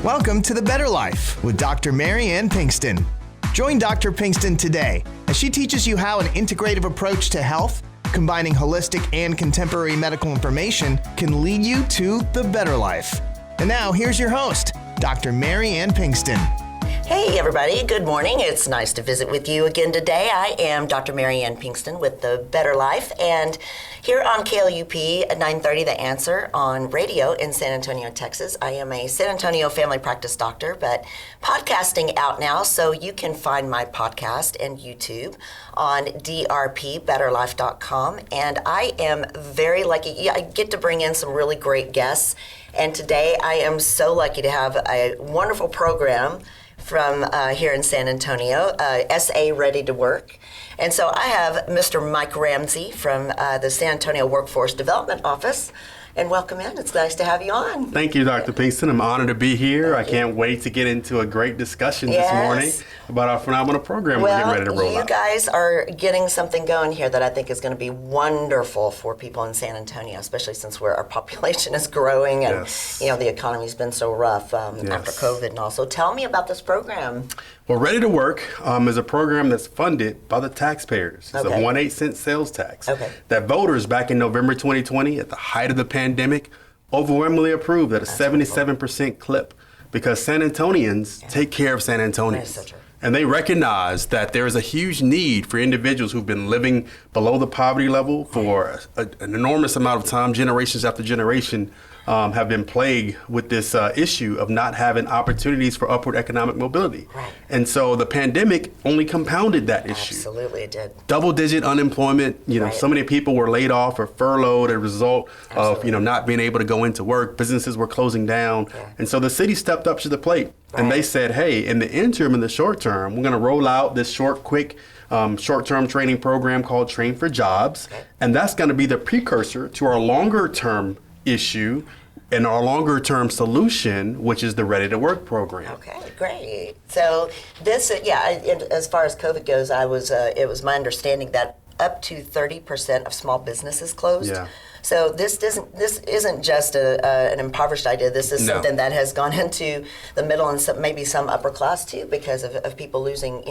Welcome to The Better Life with Dr. Mariane Pinkston. Join Dr. Pinkston today as she teaches you how an integrative approach to health, combining holistic and contemporary medical information, can lead you to the better life. And now, here's your host, Dr. Mariane Pinkston. Hey everybody, good morning. It's nice to visit with you again today. I am Dr. Mariane Pinkston with The Better Life, and here on KLUP at 9:30 The Answer on radio in San Antonio, Texas. I am a San Antonio family practice doctor, but podcasting out now, so you can find my podcast and YouTube on drpbetterlife.com, and I am very lucky. I get to bring in some really great guests, and today I am so lucky to have a wonderful program from here in San Antonio, SA Ready to Work. And so I have Mr. Mike Ramsey from the San Antonio Workforce Development Office. And welcome in. It's nice to have you on. Thank you, Dr. Pinkston. I'm honored to be here. I can't wait to get into a great discussion this morning about our phenomenal program we're getting ready to roll out. You guys are getting something going here that I think is going to be wonderful for people in San Antonio, especially since our population is growing and the economy's been so rough after COVID and all. So tell me about this program. Well, Ready to Work is a program that's funded by the taxpayers. It's a 1/8 cent sales tax that voters back in November 2020, at the height of the pandemic, overwhelmingly approved at a 77% clip, because San Antonians take care of San Antonians. So true. And they recognize that there is a huge need for individuals who've been living below the poverty level for an enormous amount of time, generations after generation, have been plagued with this issue of not having opportunities for upward economic mobility. Right. And so the pandemic only compounded that issue. Absolutely, it did. Double-digit unemployment. So many people were laid off or furloughed as a result of not being able to go into work. Businesses were closing down. And so the city stepped up to the plate. And they said, hey, in the interim, in the short term, we're going to roll out this short-term training program called Train for Jobs. And that's going to be the precursor to our longer-term issue and our longer-term solution, which is the Ready to Work program. Okay, great. So this, as far as COVID goes, it was my understanding that up to 30% of small businesses closed. Yeah. So this isn't just an impoverished idea. This is something that has gone into the middle and maybe some upper class too, because of people losing,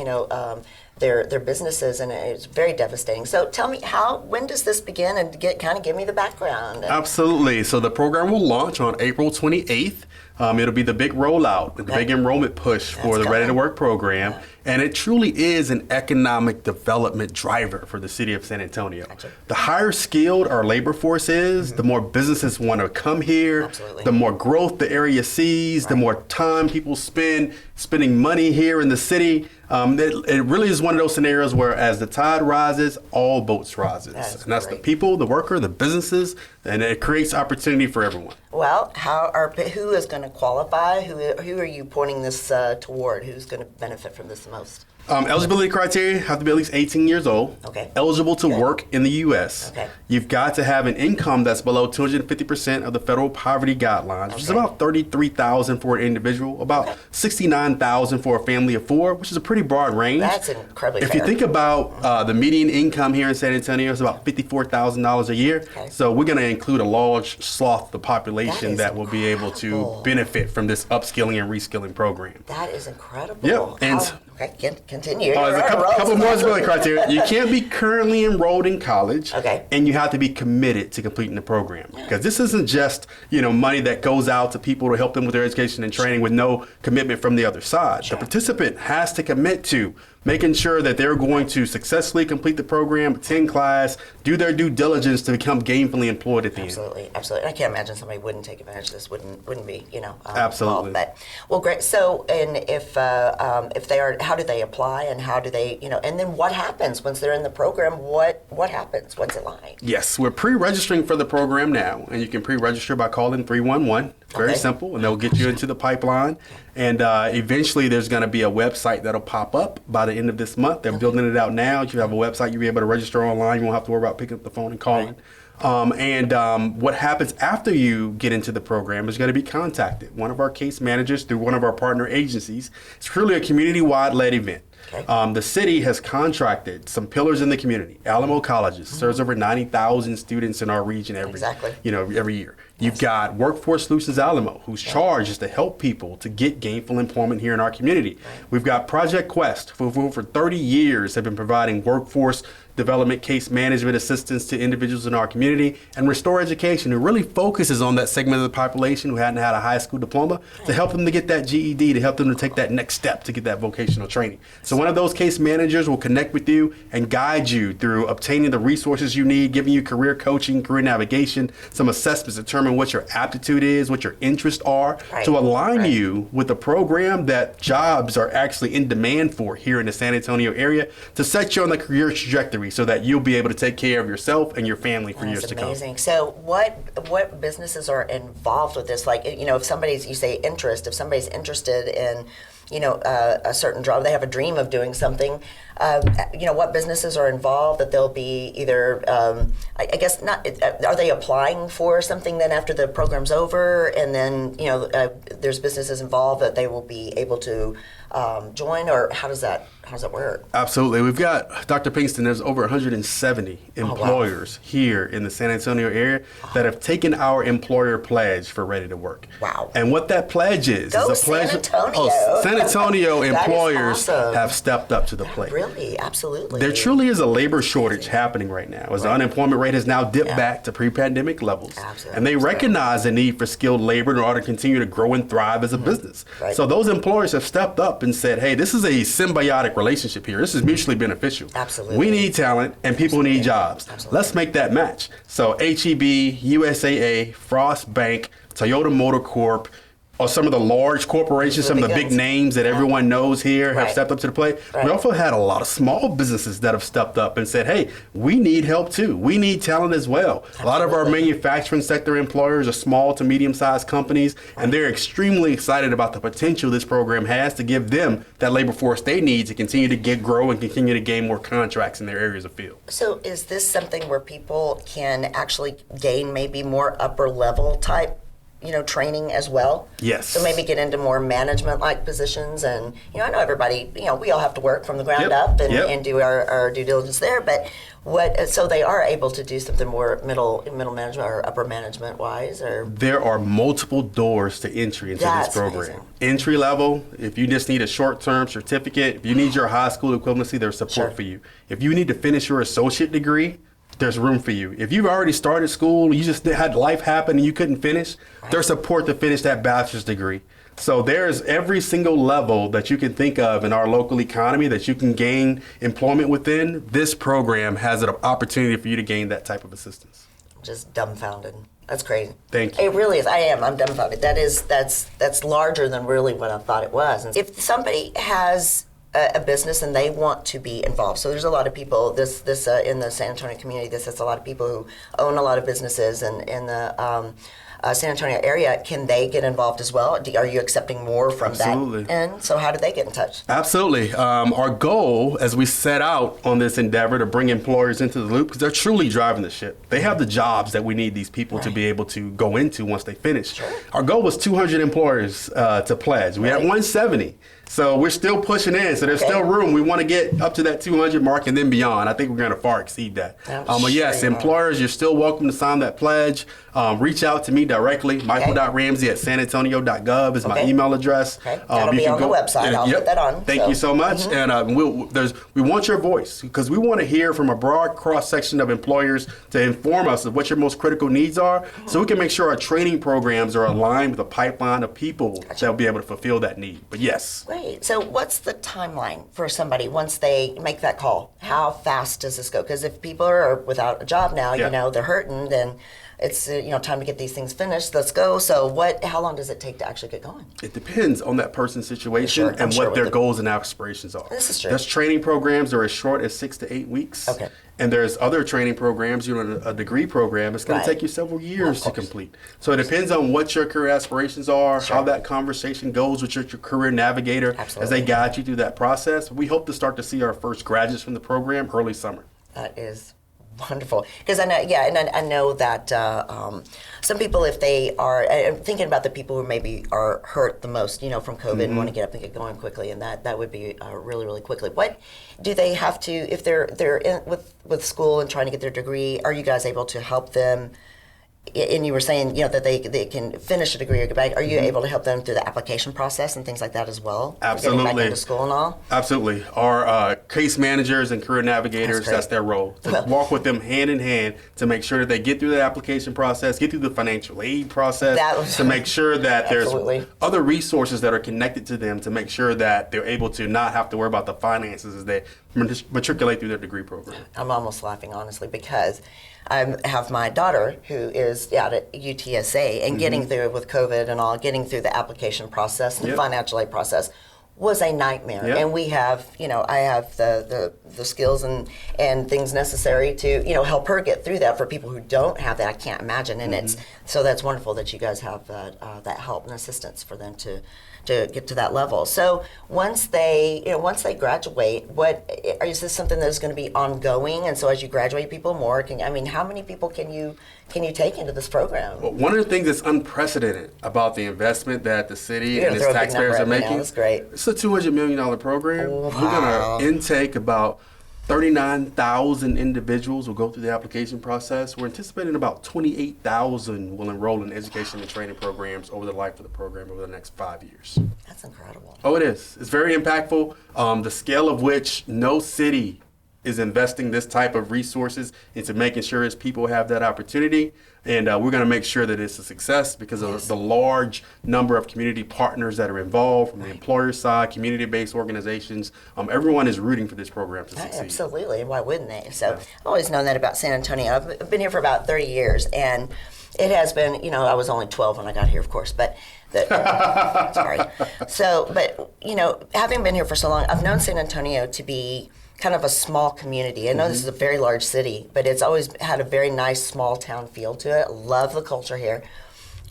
their businesses, and it's very devastating. So tell me, when does this begin, and give me the background? Absolutely. So the program will launch on April 28th. It'll be the big rollout, the big enrollment push for the Ready to Work program. And it truly is an economic development driver for the city of San Antonio. Gotcha. The higher skilled our labor force is, the more businesses want to come here, the more growth the area sees, the more time people spending money here in the city. It really is one of those scenarios where as the tide rises, all boats rises. And that's the people, the worker, the businesses, and it creates opportunity for everyone. Well, who is going to qualify? Who are you pointing this toward? Who's going to benefit from this the most? Eligibility criteria have to be at least 18 years old, eligible to work in the U.S. You've got to have an income that's below 250% of the federal poverty guidelines, which is about $33,000 for an individual, about $69,000 for a family of four, which is a pretty broad range. That's incredibly fair. If you think about the median income here in San Antonio, it's about $54,000 a year. So we're going to include a large swath of the population that will be able to benefit from this upskilling and reskilling program. That is incredible. Yep. And continue. There's a couple more eligibility criteria. You can't be currently enrolled in college, and you have to be committed to completing the program. Because this isn't just money that goes out to people to help them with their education and training with no commitment from the other side. The participant has to commit to making sure that they're going to successfully complete the program, attend class, do their due diligence to become gainfully employed at the end. Absolutely. I can't imagine somebody wouldn't take advantage of this. Wouldn't be, absolutely. But great. So, and if they are, how do they apply, and how do they, and then what happens once they're in the program? What happens? What's it like? Yes, we're pre-registering for the program now, and you can pre-register by calling 311. Very simple, and they'll get you into the pipeline. And eventually there's going to be a website that'll pop up by the end of this month. They're building it out now. You have a website, you'll be able to register online. You won't have to worry about picking up the phone and calling. What happens after you get into the program is going to be contacted. One of our case managers through one of our partner agencies. It's truly a community-wide led event. Okay. The city has contracted some pillars in the community. Alamo Colleges serves over 90,000 students in our region every year. You've got Workforce Solutions Alamo, whose charge is to help people to get gainful employment here in our community. We've got Project Quest, who for 30 years have been providing workforce development case management assistance to individuals in our community, and Restore Education, who really focuses on that segment of the population who hadn't had a high school diploma, to help them to get that GED, to help them to take that next step to get that vocational training. So one of those case managers will connect with you and guide you through obtaining the resources you need, giving you career coaching, career navigation, some assessments to determine what your aptitude is, what your interests are, to align you with a program that jobs are actually in demand for here in the San Antonio area, to set you on the career trajectory so that you'll be able to take care of yourself and your family for years to come. Amazing. So what businesses are involved with this? Like, if somebody's, you say interest, if somebody's interested in, a certain job, they have a dream of doing something, what businesses are involved, that they'll be either, I guess not, are they applying for something then after the program's over, and then, there's businesses involved that they will be able to join, or how does that work? Absolutely. We've got, Dr. Pinkston, there's over 170 employers here in the San Antonio area that have taken our employer pledge for Ready to Work. Wow. And what that pledge is Go a San pledge. Antonio. San Antonio employers awesome. have stepped up to the plate. Really? Absolutely. There truly is a labor shortage happening right now, as the unemployment rate has now dipped back to pre-pandemic levels. Absolutely. And they recognize the need for skilled labor in order to continue to grow and thrive as a business. Right. So those employers have stepped up and said, hey, this is a symbiotic relationship here. This is mutually beneficial. Absolutely. We need talent and people need jobs. Absolutely. Let's make that match. So HEB, USAA, Frost Bank, Toyota Motor Corp, or some of the large corporations, some of the big names that everyone knows here have stepped up to the plate. We also had a lot of small businesses that have stepped up and said, hey, we need help too. We need talent as well. A lot of our manufacturing sector employers are small to medium-sized companies, and they're extremely excited about the potential this program has to give them that labor force they need to continue to grow and continue to gain more contracts in their areas of field. So is this something where people can actually gain maybe more upper level type training as well? Yes. So maybe get into more management-like positions, and I know everybody, we all have to work from the ground up and do our due diligence there, but so they are able to do something more middle management or upper management wise, or? There are multiple doors to entry into this program. Amazing. Entry level, if you just need a short-term certificate, if you need your high school equivalency, there's support for you. If you need to finish your associate degree, there's room for you. If you've already started school, you just had life happen and you couldn't finish, there's support to finish that bachelor's degree. So there's every single level that you can think of in our local economy that you can gain employment within. This program has an opportunity for you to gain that type of assistance. Just dumbfounded. That's crazy. Thank you. It really is. I'm dumbfounded. That's larger than really what I thought it was. And if somebody has a business and they want to be involved. So there's a lot of people, this in the San Antonio community, this is a lot of people who own a lot of businesses in the San Antonio area. Can they get involved as well? Are you accepting more from Absolutely. that end? So how do they get in touch? Absolutely. Our goal, as we set out on this endeavor to bring employers into the loop, because they're truly driving the ship. They have the jobs that we need these people to be able to go into once they finish. Sure. Our goal was 200 employers to pledge. We had 170. So we're still pushing in. So there's still room. We want to get up to that 200 mark and then beyond. I think we're going to far exceed that. But yes, employers, you're still welcome to sign that pledge. Reach out to me directly. Michael.ramsey@sanantonio.gov is my email address. That'll be on the website. I'll put that on. Thank you so much. And we want your voice, because we want to hear from a broad cross-section of employers to inform us of what your most critical needs are, so we can make sure our training programs are aligned with a pipeline of people that will be able to fulfill that need. But yes. Great. So what's the timeline for somebody once they make that call? How fast does this go? Because if people are without a job now, they're hurting, then it's time to get these things finished. Let's go. So how long does it take to actually get going? It depends on that person's situation and what their goals and aspirations are. This is true. There's training programs that are as short as 6 to 8 weeks. Okay. And there's other training programs, a degree program, it's going to take you several years to complete. So it depends on what your career aspirations are, how that conversation goes with your career navigator as they guide you through that process. We hope to start to see our first graduates from the program early summer. That is Wonderful. Because I know, and I know that some people, if they are, I'm thinking about the people who maybe are hurt the most, from COVID and want to get up and get going quickly, and that would be really, really quickly. What do they have to, if they're in with school and trying to get their degree, are you guys able to help them? And you were saying, that they can finish a degree or get back. Are you able to help them through the application process and things like that as well? Absolutely. Getting back into school and all? Absolutely. Our case managers and career navigators, that's their role. To walk with them hand in hand to make sure that they get through the application process, get through the financial aid process, to make sure that there's other resources that are connected to them to make sure that they're able to not have to worry about the finances as they matriculate through their degree program. I'm almost laughing, honestly, because I have my daughter who is out at UTSA and getting through with COVID and all, getting through the application process, the financial aid process was a nightmare. And we have, I have the skills and things necessary to, help her get through that. For people who don't have that, I can't imagine. And so that's wonderful that you guys have that help and assistance for them to get to that level. So once they graduate, is this something that is going to be ongoing? And so as you graduate, people more how many people can you take into this program? Well, one of the things that's unprecedented about the investment that the city and its taxpayers are making, that's great. It's a $200 million program. Wow. We're going to intake about 39,000 individuals will go through the application process. We're anticipating about 28,000 will enroll in education and training programs over the life of the program over the next 5 years. That's incredible. Oh, it is. It's very impactful. The scale of which no city is investing this type of resources into making sure its people have that opportunity. And we're going to make sure that it's a success because of the large number of community partners that are involved from the employer side, community-based organizations. Everyone is rooting for this program to succeed. Absolutely. Why wouldn't they? So I've always known that about San Antonio. I've been here for about 30 years, and it has been, I was only 12 when I got here, of course, but sorry. So, but, having been here for so long, I've known San Antonio to be kind of a small community. I know this is a very large city, but it's always had a very nice small town feel to it. Love the culture here.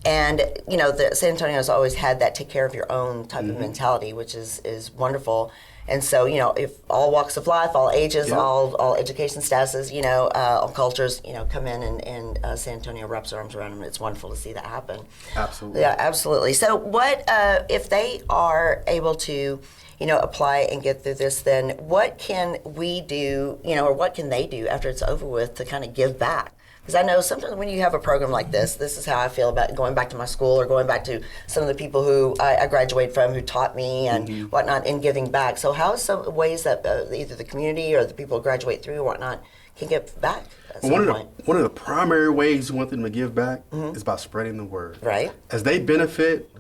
And, the San Antonio has always had that take care of your own type of mentality, which is wonderful. And so, if all walks of life, all ages, all education statuses, all cultures, come in and San Antonio wraps their arms around them. It's wonderful to see that happen. Absolutely. Yeah, absolutely. So what, if they are able to, apply and get through this, then what can we do, or what can they do after it's over with to kind of give back? Because I know sometimes when you have a program like this is how I feel about going back to my school or going back to some of the people who I graduated from who taught me and whatnot in giving back. So how are some ways that either the community or the people who graduate through or whatnot can give back? One of the primary ways we want them to give back is by spreading the word. Right. As they benefit,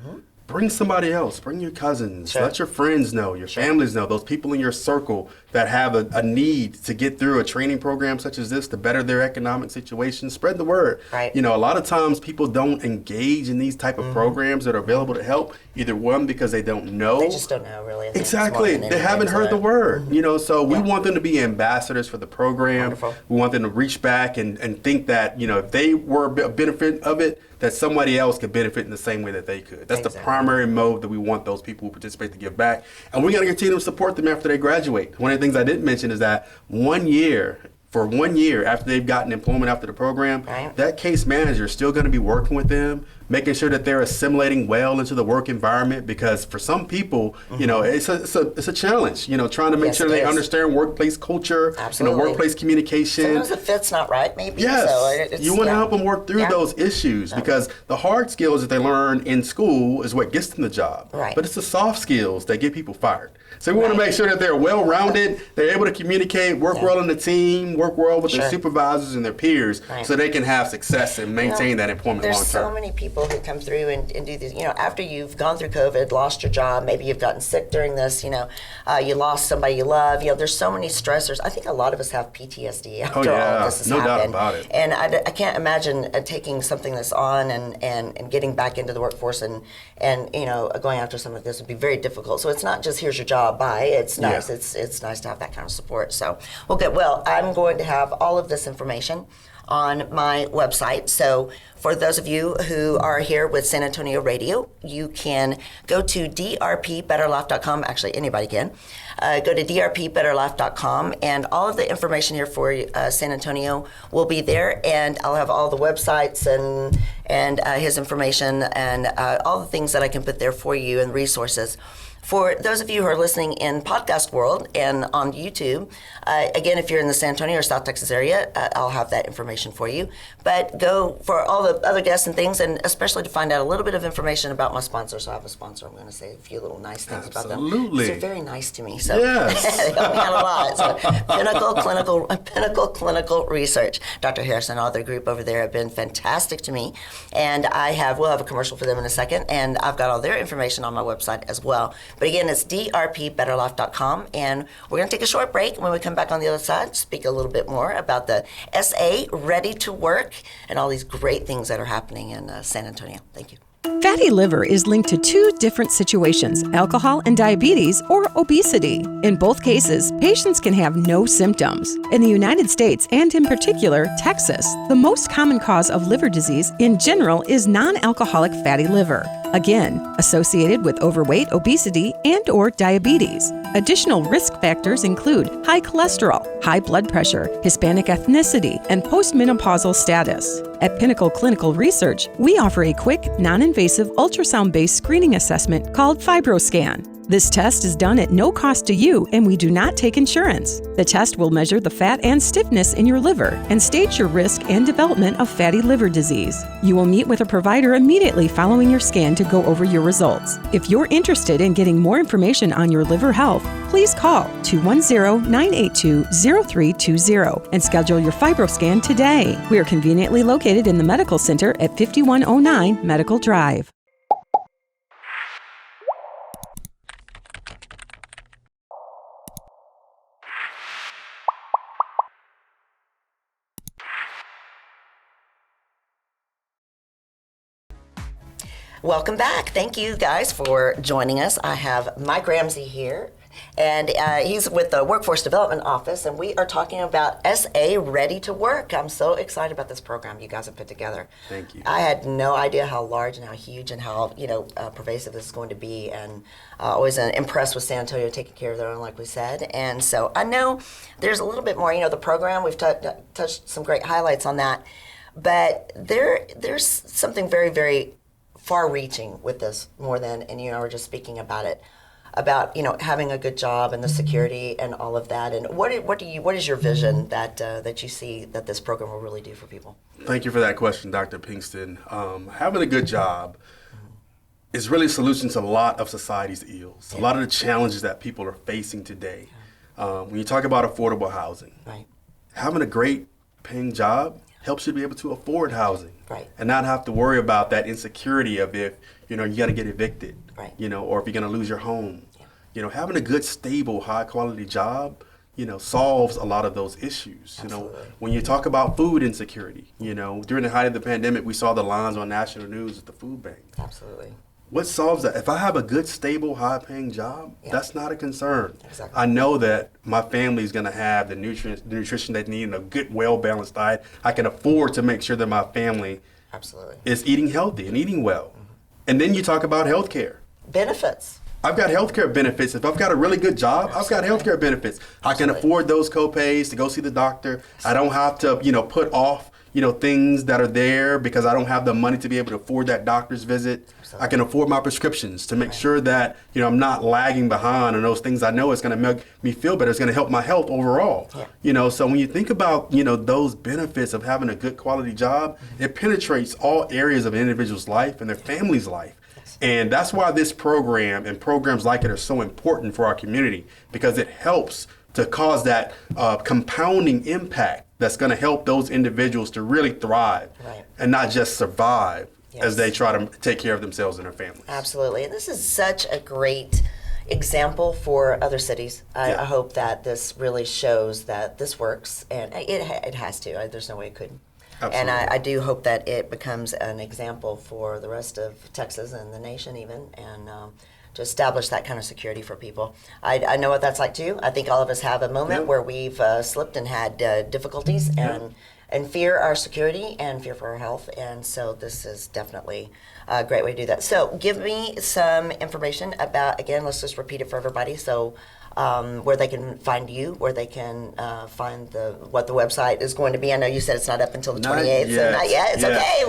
bring somebody else, bring your cousins, let your friends know, your families know, those people in your circle that have a need to get through a training program such as this to better their economic situation. Spread the word. Right. A lot of times people don't engage in these type of programs that are available to help, either one, because they don't know. They just don't know, really. Exactly. They haven't heard the word. So we want them to be ambassadors for the program. Wonderful. We want them to reach back and think that, if they were a benefit of it, that somebody else could benefit in the same way that they could. That's the primary mode that we want those people who participate to give back. And we're going to continue to support them after they graduate. One of the things I didn't mention is that 1 year after they've gotten employment after the program, that case manager is still going to be working with them, making sure that they're assimilating well into the work environment, because for some people, it's a challenge, trying to make sure they understand workplace culture, workplace communication. Sometimes the fit's not right, maybe. Yes, so you want to help them work through those issues, because the hard skills that they learn in school is what gets them the job. Right. But it's the soft skills that get people fired. So we want to make sure that they're well-rounded, they're able to communicate, work well in the team, work well with their supervisors and their peers, so they can have success and maintain that employment long-term. There's so many people who come through and do this, after you've gone through COVID, lost your job, maybe you've gotten sick during this, you lost somebody you love, there's so many stressors. I think a lot of us have PTSD after all of this has happened. No doubt about it. And I can't imagine taking something that's on and getting back into the workforce and going after something like this would be very difficult. So it's not just here's your job, bye. It's nice. It's nice to have that kind of support. So, well, good. Well, I'm going to have all of this information on my website. So for those of you who are here with San Antonio Radio, you can go to drpbetterlife.com. Actually, anybody can. Go to drpbetterlife.com, and all of the information here for San Antonio will be there, and I'll have all the websites and his information and all the things that I can put there for you and resources. For those of you who are listening in podcast world and on YouTube, again, if you're in the San Antonio or South Texas area, I'll have that information for you. But go for all the other guests and things, and especially to find out a little bit of information about my sponsor. So I have a sponsor. I'm going to say a few little nice things about them. Absolutely. They're very nice to me. So yes. they help me out a lot. So Pinnacle Clinical Research. Dr. Harris and all their group over there have been fantastic to me. And we'll have a commercial for them in a second. And I've got all their information on my website as well. But again, it's drpbetterlife.com, and we're going to take a short break. When we come back on the other side, speak a little bit more about the SA Ready to Work and all these great things that are happening in San Antonio. Thank you. Fatty liver is linked to two different situations, alcohol and diabetes or obesity. In both cases, patients can have no symptoms. In the United States, and in particular, Texas, the most common cause of liver disease in general is non-alcoholic fatty liver. Again, associated with overweight, obesity, and or diabetes. Additional risk factors include high cholesterol, high blood pressure, Hispanic ethnicity, and postmenopausal status. At Pinnacle Clinical Research, we offer a quick, non-invasive ultrasound-based screening assessment called FibroScan. This test is done at no cost to you, and we do not take insurance. The test will measure the fat and stiffness in your liver and stage your risk and development of fatty liver disease. You will meet with a provider immediately following your scan to go over your results. If you're interested in getting more information on your liver health, please call 210-982-0320 and schedule your FibroScan today. We are conveniently located in the Medical Center at 5109 Medical Drive. Welcome back. Thank you guys for joining us. I have Mike Ramsey here, and he's with the Workforce Development Office, and we are talking about SA Ready to Work. I'm so excited about this program you guys have put together. Thank you. I had no idea how large and how huge and how pervasive this is going to be, and always impressed with San Antonio taking care of their own, like we said. And so I know there's a little bit more. The program, we've touched some great highlights on that, but there's something very, very far-reaching with this, more than, and we're just speaking about it, about having a good job and the security and all of that. And what is your vision that you see that this program will really do for people? Thank you for that question, Dr. Pinkston. Having a good job is really a solution to a lot of society's ills, a lot of the challenges that people are facing today. When you talk about affordable housing, right, having a great paying job helps you to be able to afford housing, right, and not have to worry about that insecurity of if you got to get evicted, right, or if you're going to lose your home. Having a good, stable, high quality job, solves a lot of those issues. Absolutely. When you talk about food insecurity, during the height of the pandemic, we saw the lines on national news at the food bank. Absolutely. What solves that? If I have a good, stable, high-paying job, that's not a concern. Exactly. I know that my family is going to have the nutrition they need and a good, well-balanced diet. I can afford to make sure that my family Absolutely. is eating healthy and eating well. Mm-hmm. And then you talk about health care. Benefits. I've got health care benefits. If I've got a really good job, I've got health care benefits. I can afford those co-pays to go see the doctor. I don't have to, put off things that are there because I don't have the money to be able to afford that doctor's visit. Absolutely. I can afford my prescriptions to make sure that, I'm not lagging behind on those things I know it's going to make me feel better. It's going to help my health overall. Yeah. So when you think about, those benefits of having a good quality job, it penetrates all areas of an individual's life and their family's life. And that's why this program and programs like it are so important for our community, because it helps to cause that compounding impact that's going to help those individuals to really thrive, right, and not just survive, yes, as they try to take care of themselves and their families. Absolutely. And this is such a great example for other cities. I hope that this really shows that this works, and it has to. There's no way it couldn't. Absolutely. And I do hope that it becomes an example for the rest of Texas and the nation even, and to establish that kind of security for people. I know what that's like too. I think all of us have a moment where we've slipped and had difficulties, and and fear our security and fear for our health. And so this is definitely a great way to do that. So give me some information about, again, let's just repeat it for everybody. So where they can find you, where they can find what the website is going to be. I know you said it's not up until the 28th, so not yet. It's okay.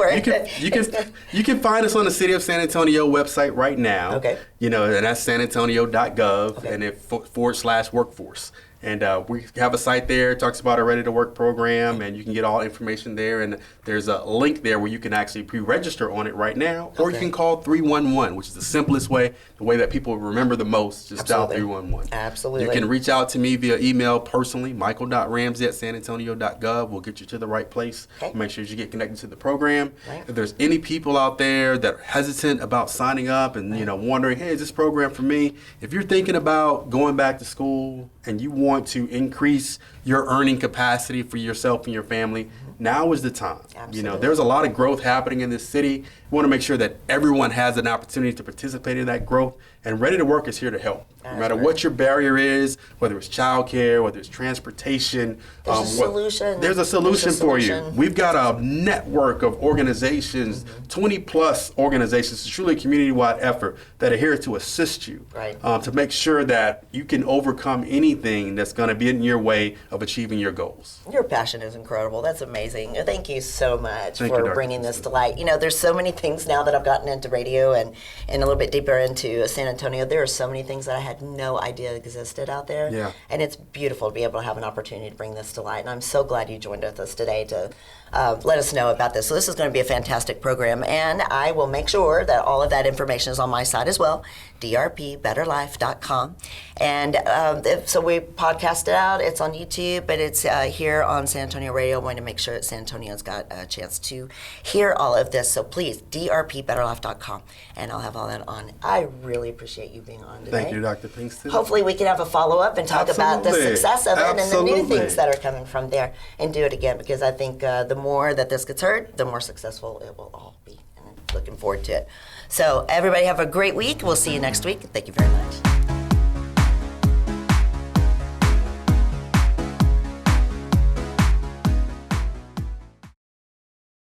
You can find us on the City of San Antonio website right now. Okay. And that's sanantonio.gov, Okay. and it /workforce. And we have a site there. It talks about our Ready to Work program, and you can get all information there. And there's a link there where you can actually pre-register on it right now, or you can call 311, which is the simplest way, the way that people remember the most. Just dial 311. Absolutely. You can reach out to me via email personally, michael.ramsey@sanantonio.gov. We'll get you to the right place. Okay. Make sure you get connected to the program. Right. If there's any people out there that are hesitant about signing up and wondering, hey, is this program for me? If you're thinking about going back to school and you want to increase your earning capacity for yourself and your family, now is the time. Absolutely. There's a lot of growth happening in this city. We want to make sure that everyone has an opportunity to participate in that growth, and Ready to Work is here to help. No matter what your barrier is, whether it's childcare, whether it's transportation. There's a solution. There's a solution for you. We've got a network of organizations, 20 plus organizations. It's truly a community-wide effort that are here to assist you, to make sure that you can overcome anything that's going to be in your way of achieving your goals. Your passion is incredible. That's amazing. Thank you so much Thank you, for Dr. bringing this to light. There's so many things now that I've gotten into radio and a little bit deeper into San Antonio. There are so many things that I had no idea existed out there. Yeah. And it's beautiful to be able to have an opportunity to bring this to light. And I'm so glad you joined with us today to let us know about this. So this is going to be a fantastic program. And I will make sure that all of that information is on my site as well, drpbetterlife.com. And so we podcast it out. It's on YouTube, but it's here on San Antonio Radio. I want to make sure that San Antonio's got a chance to hear all of this. So please, drpbetterlife.com. And I'll have all that on. I really appreciate you being on today. Thank you, Dr. Pinkston. Hopefully we can have a follow-up and talk about the success of it and the new things that are coming from there, and do it again, because I think the more that this gets heard, the more successful it will all be. And I'm looking forward to it. So everybody have a great week. We'll see you next week. Thank you very much.